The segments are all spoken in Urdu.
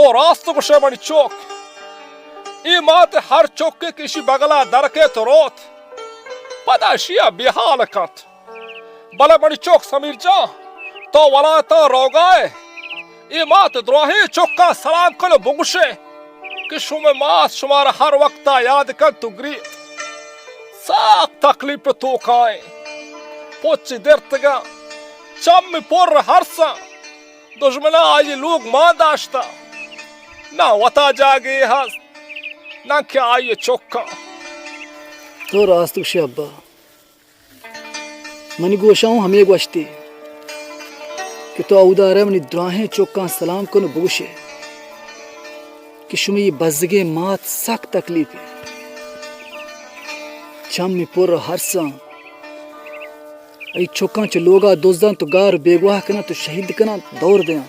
تو راست گوشه منی چوک ای مات هر چوک کشی بغلا درکه تو روت پدا شیا بیحال کت بله منی چوک سمیر جان تو ولایتا روگاه ای مات دروهی چوکا سلام کنو بگوشه که شما مات شما را هر وقتا یاد کن تو گرید ساق تکلیف تو کای پوچی درتگا چمی پر هرسا دشمنا آئی لوگ ما داشتا نہ وطا جاگی هست نہ کہ آئی چوکا تو راست گوشه ابا منی گوشاؤں ہمیں گوشتی کہ تو اودا رہ منی دراہیں چوکاں سلام کنو بگوشے کہ شمی بزگے مات سخت تکلیف ہے چم میں پر ہرساں ای چوکاں چ لوگا دوزدان تو گار بے گواہ کنا تو شہید کنا دور دیاں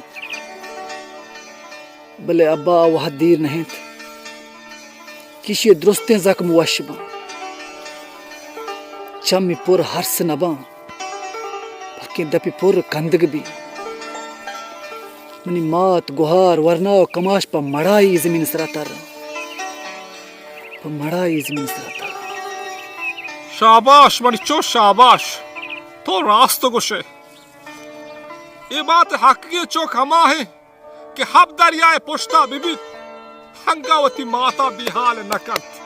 بلے ابا وہ دیر نہیں تھا کسی درستیں زخم واشباں چم میں پر ہرس نباں بلکہ دپی پر کندگ بھی منی مات گوہار ورنا و کماش پا مڑائی زمین سرا تر پا مڑائی زمین سرا تر شاباش منی چو شاباش تو راست گوشے یہ بات حقیقی چوک ہما ہے کہ حب دریائے پشتا بی ہنگاوتی ماتا بیحال نکت